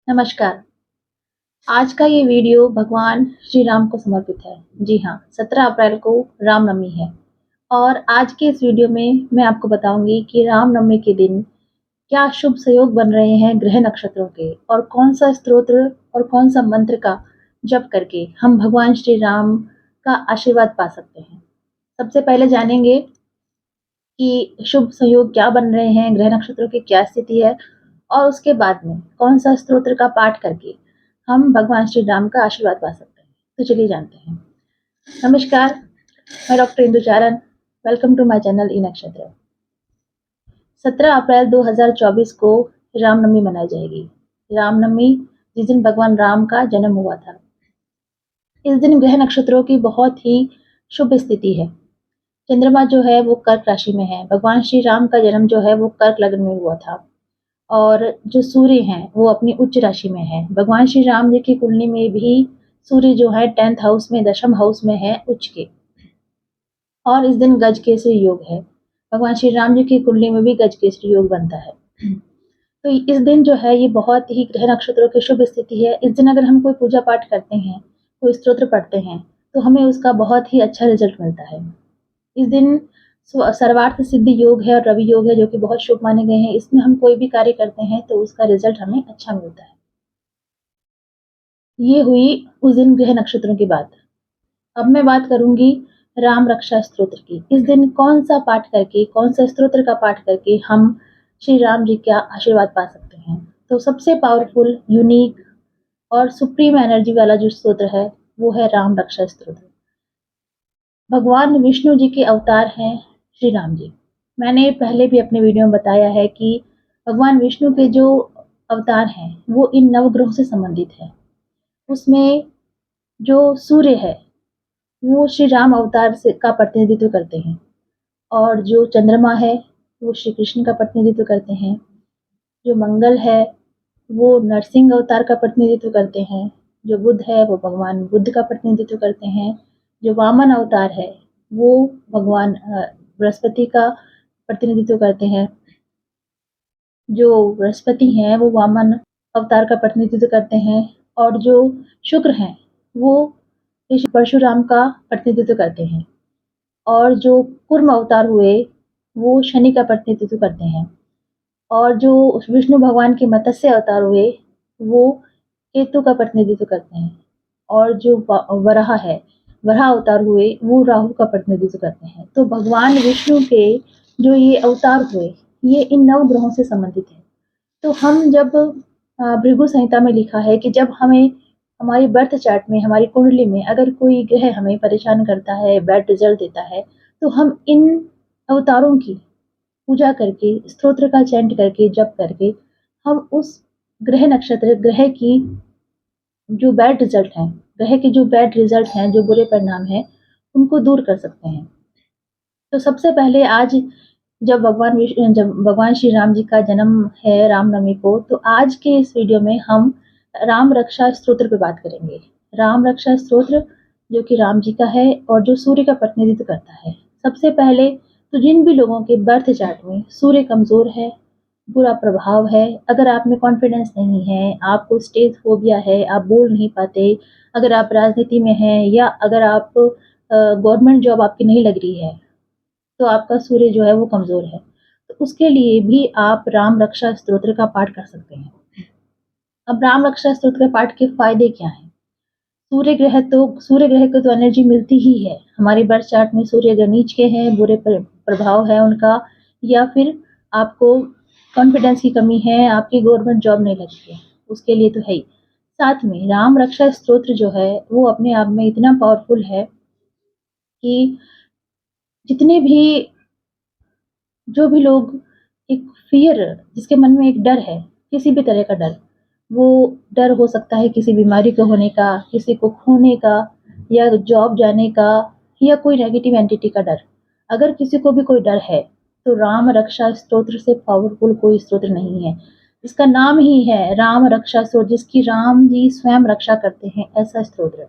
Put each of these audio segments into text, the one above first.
नमस्कार। आज का ये वीडियो भगवान श्री राम को समर्पित है। जी हाँ, 17 अप्रैल को रामनवमी है और आज के इस वीडियो में मैं आपको बताऊँगी कि रामनवमी के दिन क्या शुभ संयोग बन रहे हैं ग्रह नक्षत्रों के और कौन-सा स्तोत्र और कौन-सा मंत्र का जप करके हम भगवान श्री राम का आशीर्वाद पा सकते हैं। सबसे पहले जानेंगे कि शुभ संयोग क्या बन रहे हैं, ग्रह नक्षत्रों की क्या स्थिति है और उसके बाद में कौन-सा स्तोत्र का पाठ करके हम भगवान श्री राम का आशीर्वाद पा सकते हैं। तो चलिए जानते हैं। नमस्कार, मैं doctor Indu Charan. Welcome to my channel E Nakshatra. 17 अप्रैल 2024 को रामनवमी मनाई जाएगी। रामनवमी जिस दिन भगवान राम का जन्म हुआ था। इस दिन ग्रह नक्षत्रों की बहुत ही शुभ स्थिति है। चंद्रमा जो है वो कर्क राशि में है। भगवान श्री राम का जन्म जो है वो कर्क लग्न में हुआ था। और जो सूर्य हैं वो अपनी उच्च राशि में है। भगवान श्री राम जी की कुंडली में भी सूर्य जो है 10th हाउस में, दशम हाउस में है उच्च के। और इस दिन गजकेसरी योग है। भगवान श्री राम जी की कुंडली में भी गजकेसरी योग बनता है। तो इस दिन जो है ये बहुत ही ग्रह नक्षत्रों की शुभ स्थिति है। इस दिन अगर हम कोई पूजा पाठ करते हैं, कोई स्तोत्र पढ़ते हैं, तो हमें उसका बहुत ही अच्छा रिजल्ट मिलता है। इस दिन सर्वार्थ सिद्धि योग है और रवि योग है जो कि बहुत शुभ माने गए हैं। इसमें हम कोई भी कार्य करते हैं तो उसका रिजल्ट हमें अच्छा मिलता है। ये हुई उस दिन ग्रह नक्षत्रों की बात। अब मैं बात करूंगी राम रक्षा स्तोत्र की। इस दिन कौन सा पाठ करके, कौन सा स्तोत्र का पाठ करके हम श्री राम जी का आशीर्वाद पा सकते हैं। तो सबसे पावरफुल, यूनिक और सुप्रीम एनर्जी वाला जो स्तोत्र है वो है राम रक्षा स्तोत्र। भगवान विष्णु जी के अवतार हैं श्री राम जी। मैंने पहले भी अपने वीडियो में बताया है कि भगवान विष्णु के जो अवतार हैं वो इन नवग्रहों से संबंधित है। उसमें जो सूर्य है वो श्री राम अवतार से का प्रतिनिधित्व करते हैं और जो चंद्रमा है वो श्री कृष्ण का प्रतिनिधित्व करते हैं। जो मंगल है वो नरसिंह अवतार का प्रतिनिधित्व करते हैं। जो बुध है वो भगवान बुद्ध का प्रतिनिधित्व करते हैं। जो वामन अवतार है वो भगवान बृहस्पति का प्रतिनिधित्व करते हैं। जो बृहस्पति हैं वो वामन अवतार का प्रतिनिधित्व करते हैं और जो शुक्र हैं वो परशुराम का प्रतिनिधित्व करते हैं और जो कूर्म अवतार हुए वो शनि का प्रतिनिधित्व करते हैं और जो विष्णु भगवान के मत्स्य अवतार हुए वो केतु का प्रतिनिधित्व करते हैं और जो वराह है, वराह अवतार हुए वो राहु का प्रतिनिधित्व करते हैं। तो भगवान विष्णु के जो ये अवतार हुए ये इन नवग्रहों से संबंधित है। तो हम जब भृगु संहिता में लिखा है कि जब हमें हमारी बर्थ चार्ट में, हमारी कुंडली में अगर कोई ग्रह हमें परेशान करता है, बैड रिजल्ट देता है, तो हम इन अवतारों की पूजा करके, स्तोत्र का चैंट करके, जप करके हम उस ग्रह नक्षत्र, ग्रह की जो बैड रिजल्ट हैं, ग्रह के जो बैड रिजल्ट हैं, जो बुरे परिणाम हैं, उनको दूर कर सकते हैं। तो सबसे पहले आज जब भगवान श्री राम जी का जन्म है रामनवमी को, तो आज के इस वीडियो में हम राम रक्षा स्तोत्र पे बात करेंगे। राम रक्षा स्तोत्र जो कि राम जी का है और जो सूर्य का प्रतिनिधित्व करता है। सबसे पहले तो जिन भी लोगों के बर्थ चार्ट में सूर्य कमजोर है, बुरा प्रभाव है, अगर आप में कॉन्फिडेंस नहीं है, आपको स्टेज फोबिया है, आप बोल नहीं पाते, अगर आप राजनीति में हैं या अगर आप गवर्नमेंट जॉब आपकी नहीं लग रही है, तो आपका सूर्य जो है वो कमजोर है। तो उसके लिए भी आप राम रक्षा स्तोत्र का पाठ कर सकते हैं। अब राम रक्षा स्तोत्र के पाठ के फायदे क्या हैं? सूर्य ग्रह को तो एनर्जी मिलती ही है। हमारे बर्थ चार्ट में सूर्य अगर नीच के हैं, बुरे प्रभाव है उनका, या फिर आपको कॉन्फिडेंस की कमी है, आपकी गवर्नमेंट जॉब नहीं लग रही है, उसके लिए तो है ही। साथ में राम रक्षा स्तोत्र जो है वो अपने आप में इतना पावरफुल है कि जितने भी जो भी लोग एक फ़ियर, जिसके मन में एक डर है, किसी भी तरह का डर, वो डर हो सकता है किसी बीमारी के होने का, किसी को खोने का या जॉब जाने का या कोई नेगेटिव एंटिटी का डर। अगर किसी को भी कोई डर है, तो राम रक्षा स्तोत्र से पावरफुल कोई स्तोत्र नहीं है। इसका नाम ही है राम रक्षा स्तोत्र, जिसकी राम जी स्वयं रक्षा करते हैं, ऐसा स्तोत्र।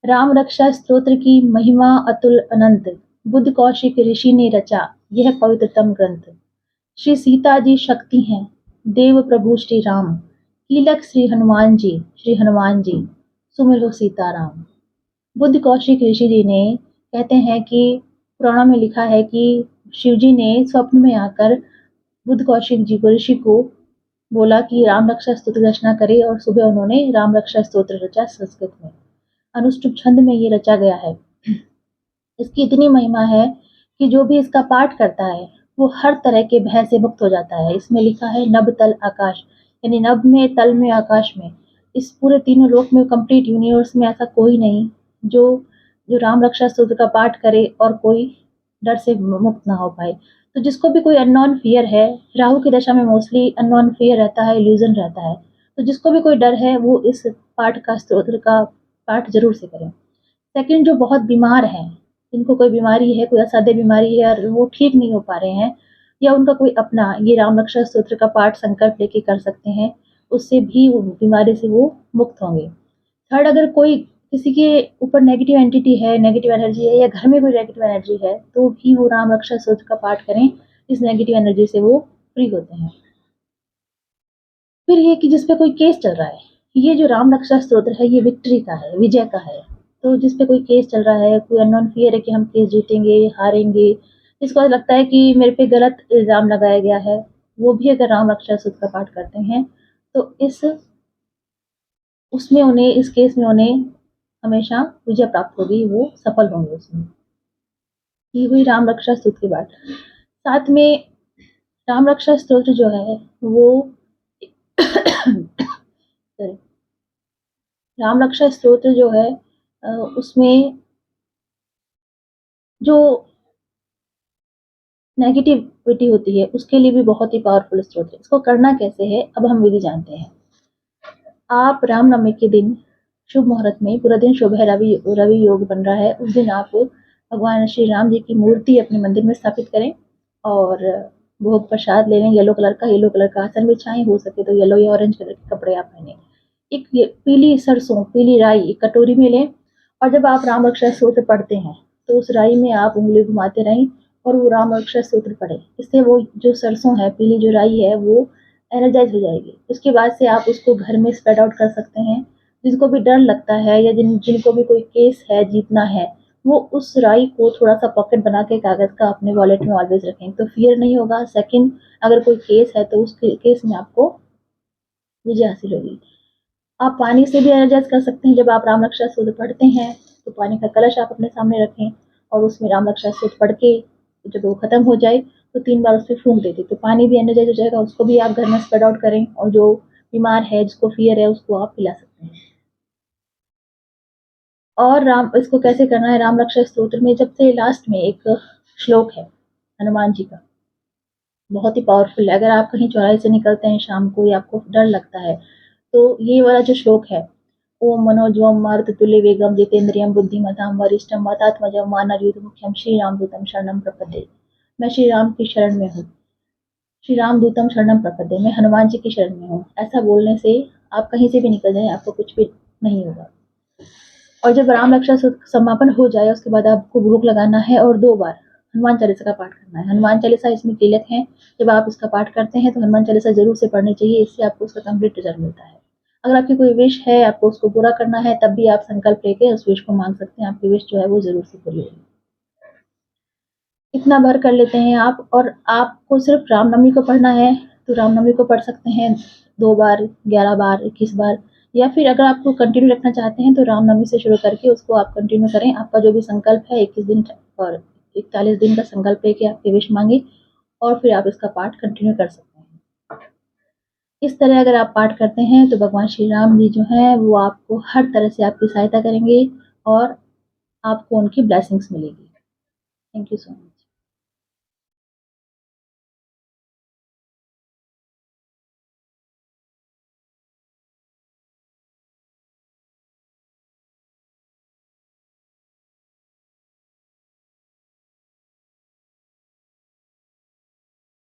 राम रक्षा स्तोत्र की महिमा अतुल अनंत, बुद्ध कौशिक ऋषि ने रचा यह पवित्रतम ग्रंथ। श्री सीता जी शक्ति हैं, देव प्रभु श्री राम, कीलक श्री हनुमान जी, सुमिरो सीताराम। बुद्ध कौशिक ऋषि जी ने कहते हैं कि पुराणों में लिखा है कि शिव जी ने स्वप्न में आकर बुद्ध कौशिक जी को ऋषि को बोला कि राम रक्षा स्तोत्र रचना करे और सुबह उन्होंने राम रक्षा स्तोत्र रचा संस्कृत में। अनुष्टुप छंद में ये रचा गया है। इसकी इतनी महिमा है कि जो भी इसका पाठ करता है वो हर तरह के भय से मुक्त हो जाता है। इसमें लिखा है नभ तल आकाश, यानी नभ में, तल में, आकाश में, इस पूरे तीनों लोक में, कंप्लीट यूनिवर्स में ऐसा कोई नहीं जो जो राम रक्षा स्तोत्र का पाठ करे और कोई डर से मुक्त ना हो पाए। तो जिसको भी कोई अननोन फियर है, राहु की दशा में मोस्टली अननोन फियर रहता है, इल्यूजन रहता है, तो जिसको भी कोई डर है वो इस पाठ का, स्तोत्र का पाठ जरूर से करें। सेकंड, जो बहुत बीमार हैं, जिनको कोई बीमारी है, कोई असाध्य बीमारी है और वो ठीक नहीं हो पा रहे हैं, या उनका कोई अपना, ये राम रक्षा स्तोत्र का पाठ संकल्प लेके कर सकते हैं, उससे भी वो बीमारी से वो मुक्त होंगे। थर्ड, अगर कोई किसी के ऊपर नेगेटिव एंटिटी है, नेगेटिव एनर्जी है, या घर में कोई नेगेटिव एनर्जी है, तो भी वो राम रक्षा स्तोत्र का पाठ करें, इस नेगेटिव एनर्जी से वो फ्री होते हैं। फिर ये कि जिस पे कोई केस चल रहा है, ये जो राम रक्षा स्तोत्र है ये विक्ट्री का है, विजय का है। तो जिस पे कोई केस चल रहा है, कोई अननोन फियर है कि हम केस जीतेंगे, हारेंगे, जिसको लगता है कि मेरे पे गलत इल्ज़ाम लगाया गया है, वो भी अगर राम रक्षा स्तोत्र का पाठ करते हैं, तो उसमें उन्हें, इस केस में उन्हें हमेशा विजय प्राप्त होगी, वो सफल होंगे उसमें। ये हुई राम रक्षा स्तोत्र की बात। साथ में राम रक्षा स्तोत्र जो है वो सॉरी, राम रक्षा स्तोत्र जो है उसमें जो नेगेटिविटी होती है उसके लिए भी बहुत ही पावरफुल स्तोत्र है। इसको करना कैसे है, अब हम विधि जानते हैं। आप रामनवमी के दिन शुभ मुहूर्त में, पूरा दिन शुभ है, रवि रवि योग बन रहा है, उस दिन आप भगवान श्री राम जी की मूर्ति अपने मंदिर में स्थापित करें और भोग प्रसाद ले लें। येलो कलर का आसन बिछाएं, हो सके तो येलो या ऑरेंज कलर के कपड़े आप पहने। एक पीली सरसों, पीली राई एक कटोरी में लें और जब आप राम रक्षा स्तोत्र पढ़ते हैं तो उस राई में आप उंगली घुमाते रहें और वो राम रक्षा स्तोत्र पढ़ें। इससे वो जो सरसों है, पीली जो राई है, वो एनर्जाइज हो जाएगी। उसके बाद से आप उसको घर में स्प्रेड आउट कर सकते हैं। जिनको भी डर लगता है या जिनको भी कोई केस है, जीतना है, वो उस राई को थोड़ा सा पॉकेट बना के कागज का अपने वॉलेट में ऑलवेज रखें, तो फियर नहीं होगा। सेकंड, अगर कोई केस है तो उस केस में आपको विजय हासिल होगी। आप पानी से भी एनर्जाइज कर सकते हैं। जब आप राम रक्षा स्तोत्र पढ़ते हैं तो पानी का कलश आप अपने सामने रखें और उसमें राम रक्षा स्तोत्र पढ़ के जब वो खत्म हो जाए तो 3 बार उसमें फूंक देते, तो पानी भी एनर्जाइज हो जाएगा। उसको भी आप घर में स्प्रेड आउट करें और जो बीमार है, जिसको फियर है, उसको आप पिला सकते हैं। और राम इसको कैसे करना है, राम रक्षा स्तोत्र में जब से लास्ट में एक श्लोक है हनुमान जी का, बहुत ही पावरफुल है। अगर आप कहीं चौराहे से निकलते हैं शाम को या आपको डर लगता है, तो ये वाला जो श्लोक है, ओम मनोजवम मारुततुल्य वेगम जितेन्द्रियम बुद्धिमताम वरिष्ठम वातात्मजम वानरयूथ मुख्यम श्री रामदूतम शरणम प्रपद्ये। मैं श्री राम की शरण में हूँ, श्री रामदूतम शरणम प्रपद्ये, मैं हनुमान जी की शरण में हूँ। ऐसा बोलने से आप कहीं से भी निकल जाए, आपको कुछ भी नहीं होगा। और जब राम रक्षा समापन हो जाए उसके बाद आपको भोग लगाना है और 2 बार हनुमान चालीसा का पाठ करना है। हनुमान चालीसा इसमें कीलक है। जब आप इसका पाठ करते हैं तो हनुमान चालीसा जरूर से पढ़नी चाहिए, इससे आपको उसका कंप्लीट रिजल्ट मिलता है। अगर आपकी कोई विश है, आपको उसको पूरा करना है, तब भी आप संकल्प लेके उस विश को मांग सकते हैं, आपकी विश जो है वो जरूर से पूरी होगी। इतना बार कर लेते हैं आप, और आपको सिर्फ रामनवमी को पढ़ना है तो रामनवमी को पढ़ सकते हैं 2 बार, 11 बार, 21 बार, या फिर अगर आपको कंटिन्यू रखना चाहते हैं तो रामनवमी से शुरू करके उसको आप कंटिन्यू करें। आपका जो भी संकल्प है 21 दिन और 41 दिन का संकल्प लेके आपकी विश मांगे और फिर आप इसका पाठ कंटिन्यू कर सकते हैं। इस तरह अगर आप पाठ करते हैं तो भगवान श्री राम जी जो हैं वो आपको हर तरह से आपकी सहायता करेंगे और आपको उनकी ब्लेसिंग्स मिलेगी। Thank you so much.